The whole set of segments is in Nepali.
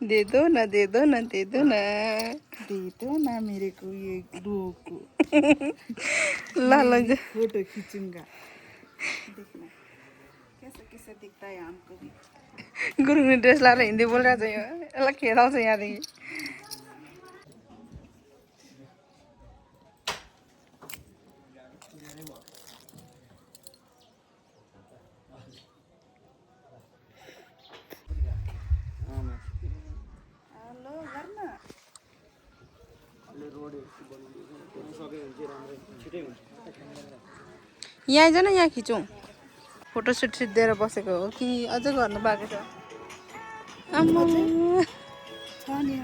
दे दो ना दे दो ना दे दो ना दे दो ना मेरे को ये रोको ला ला फोटो खींचूंगा देखना कैसा कैसा दिखता है हमको भी गुरुङ ने ड्रेस लाएर हिन्दी बोलिरहेको छ यो यसलाई खेदाउँछ यहाँदेखि हेलो गर्न यहाँ आइज न यहाँ खिचौँ फोटो सुट दिएर बसेको हो कि अझै गर्नु बाँकी छ आम्मा छ नि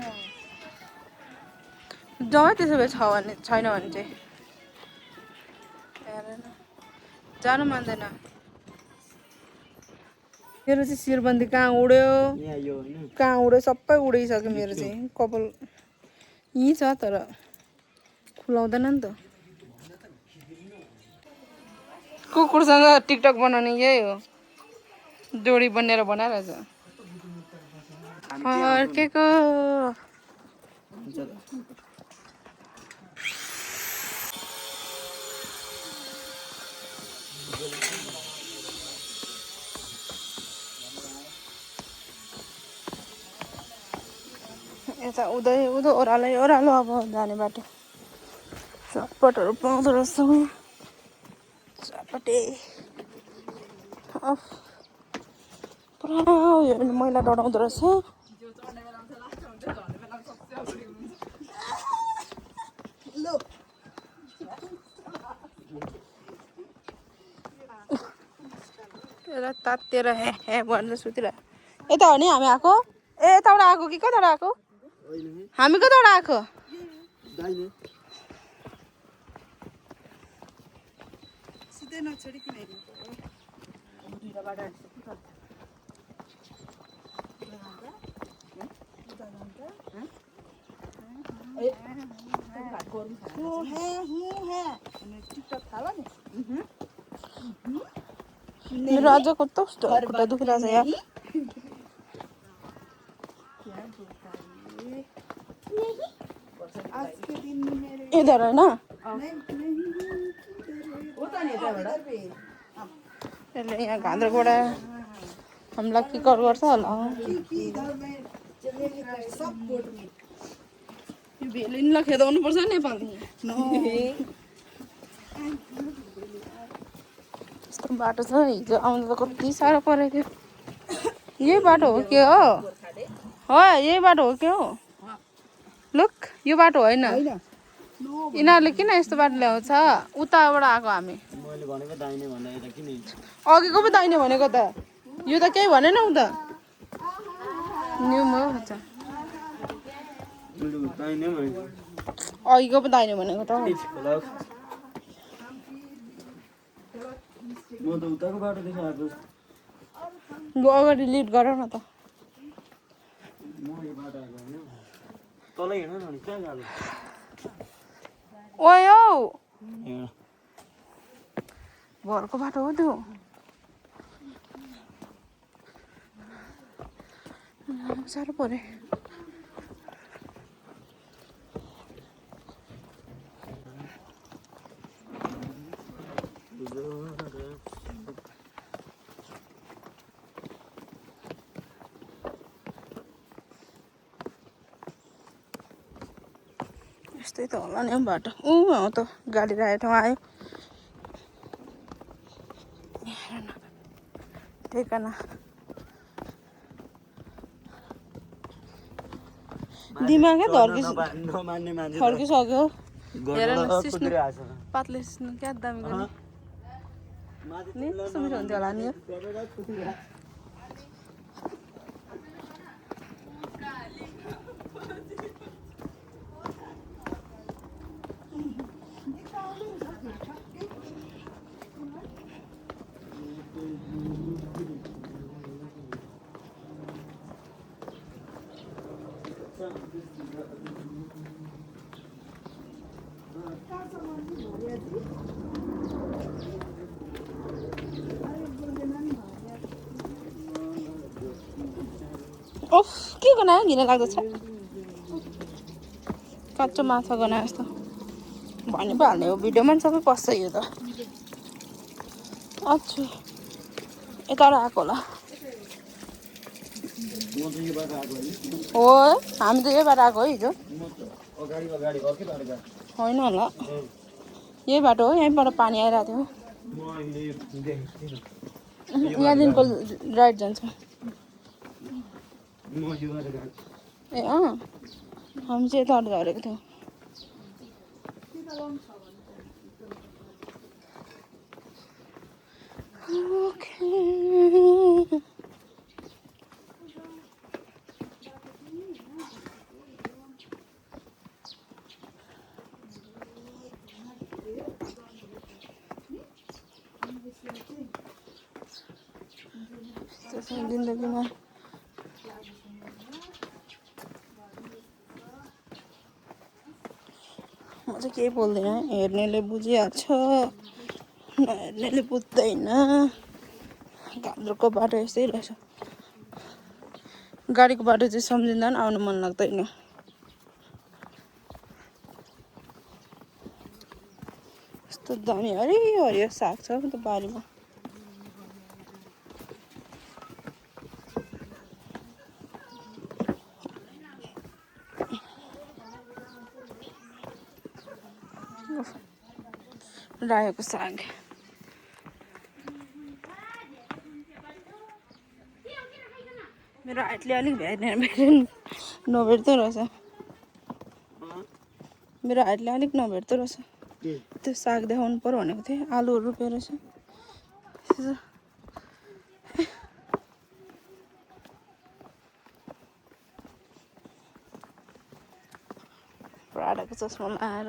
जाउँ त्यसो भए छ भने छैन भने चाहिँ हेर न जानु मान्दैन मेरो चाहिँ शिरबन्दी कहाँ उड्यो कहाँ उड्यो सबै उडिसक्यो मेरो चाहिँ कपाल यहीँ छ तर खुलाउँदैन नि त कुकुरसँग टिकटक बनाउने यही हो जोडी बनेर बनाइरहेछ फर्केको यता उधै उँधो ओह्रालै ओह्रालो अब जाने बाटो चटपटहरू पाउँदो रहेछ चटपटे पुरा उयो मैला डढाउँदो रहेछ यसलाई तातेर हे भनेर सुतिरह यता हो नि हामी आएको ए यताबाट आएको कि कताबाट आएको हामी कताबाट आएको सिधै नछोडिकन हेर्नु मेरो अझ कस्तो खुट्टा दुखिरहेछ यार इधर होइन यसले यहाँ घाँद्रो गोडा हामीलाई के गर्छ होला यो भेलिनलाई खेदाउनु पर्छ नेपाली यस्तो बाटो छ हिजो आउनु त कति साह्रो परेको थियो यही बाटो हो के हो यही बाटो हो के हो लुक यो बाटो होइन यिनीहरूले किन यस्तो बाटो ल्याउँछ उताबाट आएको हामी अघिको पो दाहिने भनेको त यो त केही भनेन उ त न्युमा हुन्छ अघिको पो दाहिने भनेको त अगाडि लिड गर न त ओए औ घरको बाटो हो त्यो साह्रो पऱ्यो यस्तै त होला नि बाटो त गाडी राखेको ठाउँ आयो ठेकाना दिमागै थर्किसक्यो हेर न पातले सिस्नु क्या दामी गर्ने नि कस्तो मिठो हुन्थ्यो होला नि ओफ के गनायो घिन लाग्दछ कच्चो माछा गनायो जस्तो भनि पो हाल्ने हो भिडियोमा नि सबै पस्छ यो त अच्छा यताबाट आएको होला हो हामी त यही बाटो आएको हो हिजो होइन होला यही बाटो हो यहीँबाट पानी आइरहेको थियो यहाँदेखिको राइट जान्छ ए अँ हामी चाहिँ यताबाट झरेको थियौँ जिन्दगीमा म चाहिँ केही बोल्दिनँ हेर्नेले बुझिहाल्छ नहेर्नेले बुझ्दैन काभ्रेको बाटो यस्तै रहेछ गाडीको बाटो चाहिँ सम्झिँदा पनि आउनु मन लाग्दैन यस्तो दामी हरियो हरियो साग छ त बारीमा रायोको साग मेरो हाइटले अलिक नभेट्दो रहेछ मेरो हाइटले अलिक नभेट्दो रहेछ त्यो साग देखाउनु पर्यो भनेको थिएँ आलुहरू रोपेर रहेछ प्राडाको चस्मा लगाएर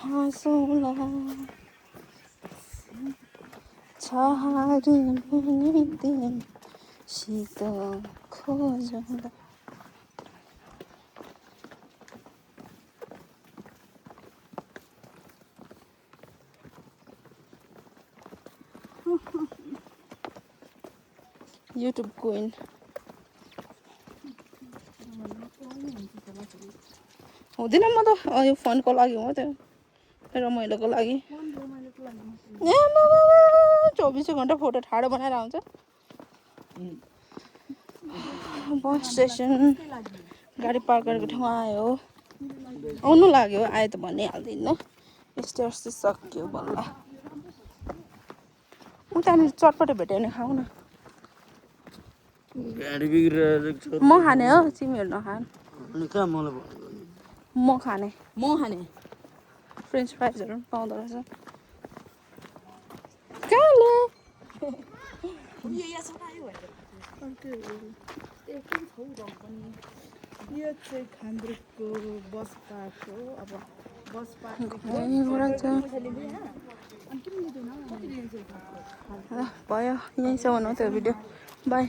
हाँसौँला छहारी दिन शीतल खोजौँला युट्युब क्वीन हुँदैन म त यो फोनको लागि हो त्यो रमाइलोको लागि ए 24 घन्टा फोटो ठाडो बनाएर आउँछ बस स्टेसन गाडी पार्क गरेको ठाउँ आयो आउनु लाग्यो आयो त भनिहाल्दिनँ स्टेयर्स चाहिँ सक्यो बल्ल उतानिर चटपटे भेट्यो भने खाऊ न म खाने हो तिमीहरू नखान म खाने फ्रेन्च फ्राइजहरू पनि पाउँदो रहेछ यो चाहिँ खान्द्रुकको बस पार्क हो अब बस पार्क भयो यहीँसम्म हो त्यो भिडियो बाई